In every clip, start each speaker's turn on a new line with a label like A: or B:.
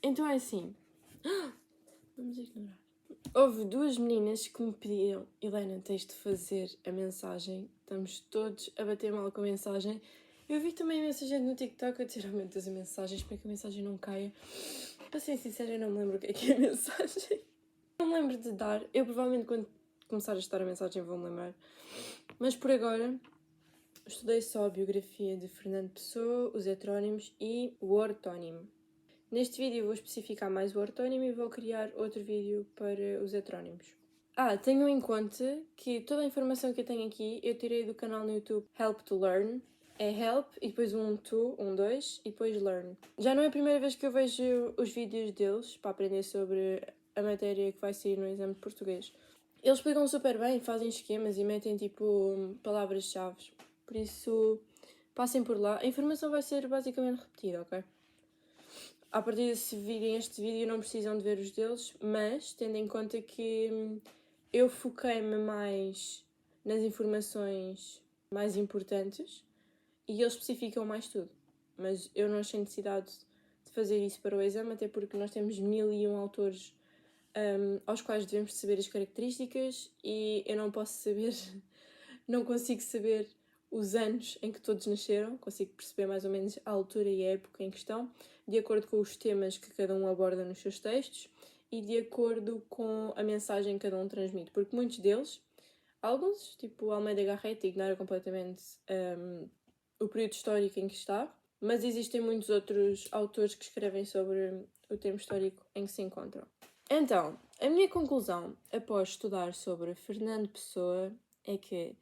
A: Então é assim. Vamos ignorar. Houve duas meninas que me pediram: Helena, tens de fazer a mensagem. Estamos todos a bater mal com a mensagem. Eu vi também a mensagem no TikTok a dizer: oh meu Deus, a mensagem, espero que a mensagem não caia. Para ser sincera, eu não me lembro o que é a mensagem. Não me lembro de dar. Eu provavelmente quando começar a estudar a mensagem vou-me lembrar. Mas por agora, estudei só a biografia de Fernando Pessoa, os heterónimos e o ortónimo. Neste vídeo vou especificar mais o ortónimo e vou criar outro vídeo para os heterónimos. Tenham em conta que toda a informação que eu tenho aqui eu tirei do canal no YouTube Help to Learn. É Help e depois um 2 e depois Learn. Já não é a primeira vez que eu vejo os vídeos deles para aprender sobre a matéria que vai sair no exame de português. Eles explicam super bem, fazem esquemas e metem tipo palavras-chave. Por isso, passem por lá. A informação vai ser basicamente repetida, ok? À partida, se virem este vídeo, não precisam de ver os deles, mas tendo em conta que eu foquei-me mais nas informações mais importantes e eles especificam mais tudo. Mas eu não achei necessidade de fazer isso para o exame, até porque nós temos 1001 autores aos quais devemos saber as características e eu não posso saber, não consigo saber os anos em que todos nasceram, consigo perceber mais ou menos a altura e a época em questão, de acordo com os temas que cada um aborda nos seus textos e de acordo com a mensagem que cada um transmite, porque muitos deles, alguns, tipo Almeida Garrett, ignoram completamente o período histórico em que está, mas existem muitos outros autores que escrevem sobre o tempo histórico em que se encontram. Então, a minha conclusão, após estudar sobre Fernando Pessoa, é que,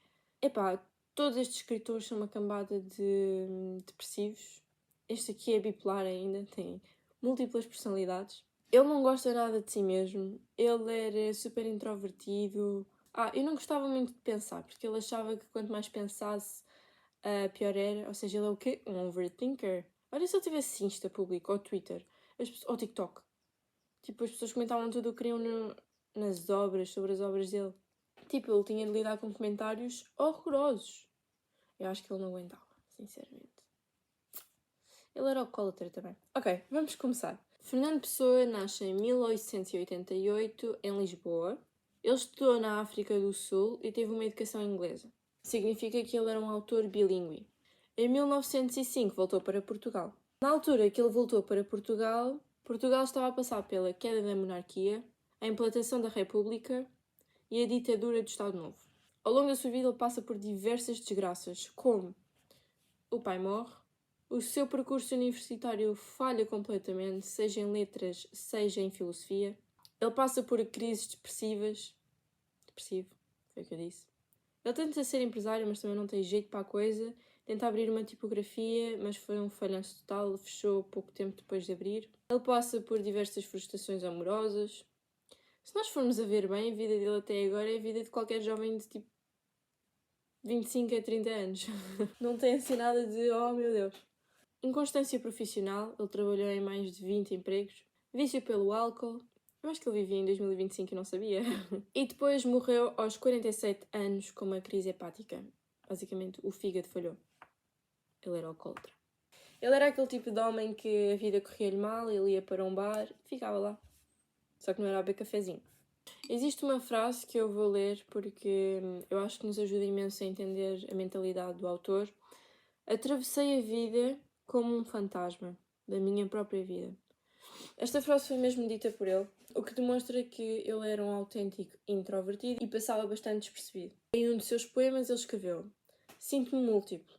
A: todos estes escritores são uma cambada de depressivos. Este aqui é bipolar ainda, tem múltiplas personalidades. Ele não gosta nada de si mesmo, ele era super introvertido. Eu não gostava muito de pensar, porque ele achava que quanto mais pensasse, pior era. Ou seja, ele é o quê? Um overthinker. Olha se ele tivesse Insta público, ou Twitter, ou TikTok. Tipo, as pessoas comentavam tudo o que queriam nas obras, sobre as obras dele. Tipo, ele tinha de lidar com comentários horrorosos. Eu acho que ele não aguentava, sinceramente. Ele era alcoólatra também. Ok, vamos começar. Fernando Pessoa nasce em 1888, em Lisboa. Ele estudou na África do Sul e teve uma educação inglesa. Significa que ele era um autor bilíngue. Em 1905 voltou para Portugal. Na altura que ele voltou para Portugal, Portugal estava a passar pela queda da monarquia, a implantação da República e a ditadura do Estado Novo. Ao longo da sua vida ele passa por diversas desgraças, como o pai morre, o seu percurso universitário falha completamente, seja em letras, seja em filosofia. Ele passa por crises depressivas. Depressivo, foi o que eu disse. Ele tenta ser empresário, mas também não tem jeito para a coisa. Tenta abrir uma tipografia, mas foi um falhanço total, fechou pouco tempo depois de abrir. Ele passa por diversas frustrações amorosas. Se nós formos a ver bem, a vida dele até agora é a vida de qualquer jovem de tipo 25 a 30 anos. Não tem assim nada de, oh meu Deus. Inconstância profissional, ele trabalhou em mais de 20 empregos. Vício pelo álcool, eu acho que ele vivia em 2025 e não sabia. E depois morreu aos 47 anos com uma crise hepática. Basicamente, o fígado falhou. Ele era alcoólatra. Ele era aquele tipo de homem que a vida corria-lhe mal, ele ia para um bar e ficava lá. Só que não era a beber cafezinho. Existe uma frase que eu vou ler porque eu acho que nos ajuda imenso a entender a mentalidade do autor. Atravessei a vida como um fantasma da minha própria vida. Esta frase foi mesmo dita por ele, o que demonstra que ele era um autêntico introvertido e passava bastante despercebido. Em um de seus poemas ele escreveu: sinto-me múltiplo,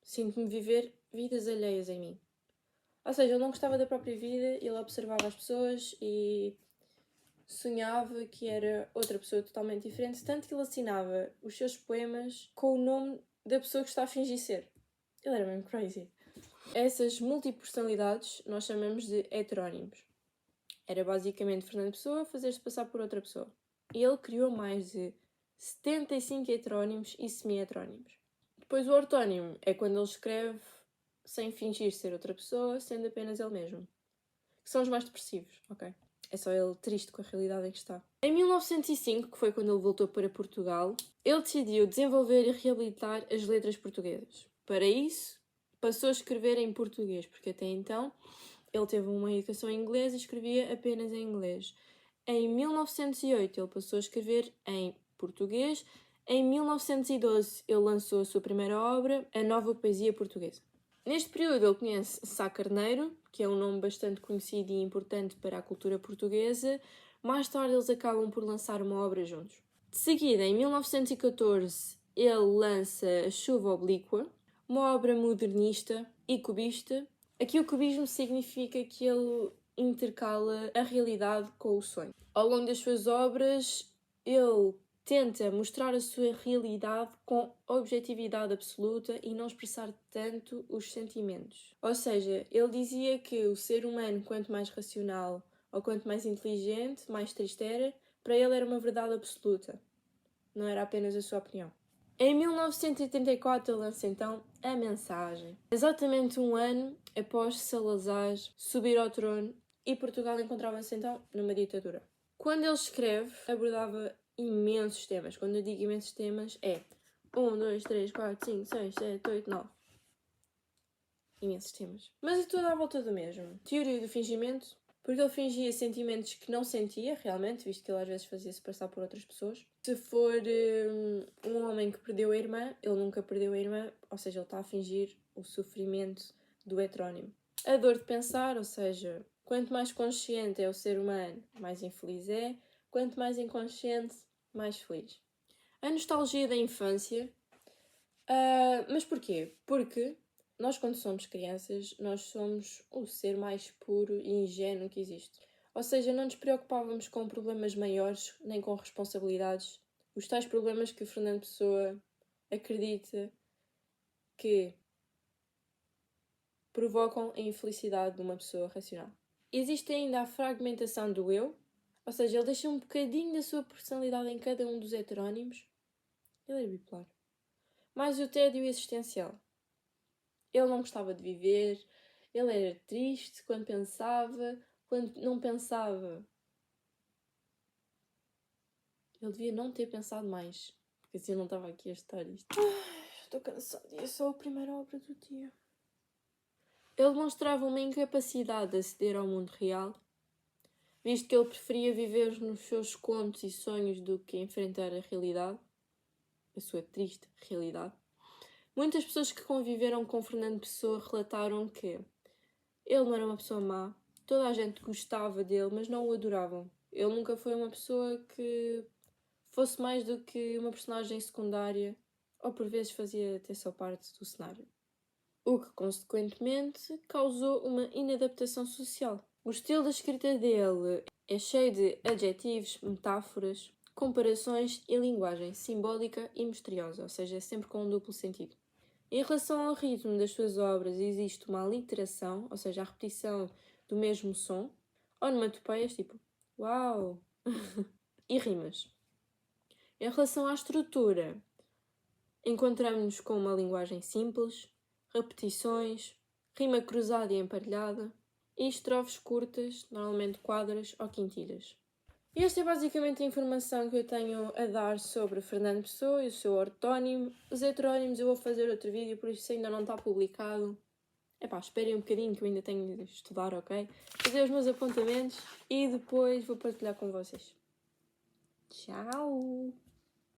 A: sinto-me viver vidas alheias em mim. Ou seja, ele não gostava da própria vida, ele observava as pessoas e sonhava que era outra pessoa totalmente diferente, tanto que ele assinava os seus poemas com o nome da pessoa que está a fingir ser. Ele era mesmo crazy. Essas multipersonalidades nós chamamos de heterónimos. Era basicamente Fernando Pessoa fazer-se passar por outra pessoa. E ele criou mais de 75 heterónimos e semi-heterónimos. Depois o ortónimo é quando ele escreve sem fingir ser outra pessoa, sendo apenas ele mesmo. Que são os mais depressivos, ok? É só ele triste com a realidade em que está. Em 1905, que foi quando ele voltou para Portugal, ele decidiu desenvolver e reabilitar as letras portuguesas. Para isso, passou a escrever em português, porque até então Ele teve uma educação em inglês e escrevia apenas em inglês. Em 1908 ele passou a escrever em português. Em 1912 ele lançou a sua primeira obra, A Nova Poesia Portuguesa. Neste período ele conhece Sá Carneiro, que é um nome bastante conhecido e importante para a cultura portuguesa. Mais tarde eles acabam por lançar uma obra juntos. De seguida, em 1914, ele lança A Chuva Oblíqua, uma obra modernista e cubista. Aqui o cubismo significa que ele intercala a realidade com o sonho. Ao longo das suas obras, ele tenta mostrar a sua realidade com objetividade absoluta e não expressar tanto os sentimentos. Ou seja, ele dizia que o ser humano, quanto mais racional ou quanto mais inteligente, mais triste era, para ele era uma verdade absoluta. Não era apenas a sua opinião. Em 1984 ele lança então A Mensagem. Exatamente um ano após Salazar subir ao trono e Portugal encontrava-se então numa ditadura. Quando ele escreve, abordava imensos temas. Quando eu digo imensos temas, é 1, 2, 3, 4, 5, 6, 7, 8, 9. Imensos temas. Mas é tudo à volta do mesmo. Teoria do fingimento, porque ele fingia sentimentos que não sentia realmente, visto que ele às vezes fazia-se passar por outras pessoas. Se for um homem que perdeu a irmã, ele nunca perdeu a irmã, ou seja, ele está a fingir o sofrimento do heterónimo. A dor de pensar, ou seja, quanto mais consciente é o ser humano, mais infeliz é, quanto mais inconsciente, mais feliz. A nostalgia da infância. Mas porquê? Porque nós, quando somos crianças, nós somos o ser mais puro e ingênuo que existe. Ou seja, não nos preocupávamos com problemas maiores, nem com responsabilidades. Os tais problemas que o Fernando Pessoa acredita que provocam a infelicidade de uma pessoa racional. Existe ainda a fragmentação do eu, ou seja, ele deixa um bocadinho da sua personalidade em cada um dos heterónimos. Ele era bipolar. Mais o tédio existencial. Ele não gostava de viver, ele era triste quando pensava, quando não pensava. Ele devia não ter pensado mais, porque assim eu não estava aqui a estudar isto. Estou cansada e é só a primeira obra do dia. Ele demonstrava uma incapacidade de aceder ao mundo real, visto que ele preferia viver nos seus contos e sonhos do que enfrentar a realidade, a sua triste realidade. Muitas pessoas que conviveram com Fernando Pessoa relataram que ele não era uma pessoa má, toda a gente gostava dele, mas não o adoravam. Ele nunca foi uma pessoa que fosse mais do que uma personagem secundária, ou por vezes fazia até só parte do cenário. O que, consequentemente, causou uma inadaptação social. O estilo da escrita dele é cheio de adjetivos, metáforas, comparações e linguagem simbólica e misteriosa, ou seja, é sempre com um duplo sentido. Em relação ao ritmo das suas obras, existe uma aliteração, ou seja, a repetição do mesmo som, onomatopeias, tipo uau, e rimas. Em relação à estrutura, encontramos-nos com uma linguagem simples, repetições, rima cruzada e emparelhada, e estrofes curtas, normalmente quadras ou quintilhas. E esta é basicamente a informação que eu tenho a dar sobre Fernando Pessoa e o seu ortónimo. Os heterónimos eu vou fazer outro vídeo, por isso ainda não está publicado. Esperem um bocadinho que eu ainda tenho de estudar, ok? Fazer os meus apontamentos e depois vou partilhar com vocês. Tchau!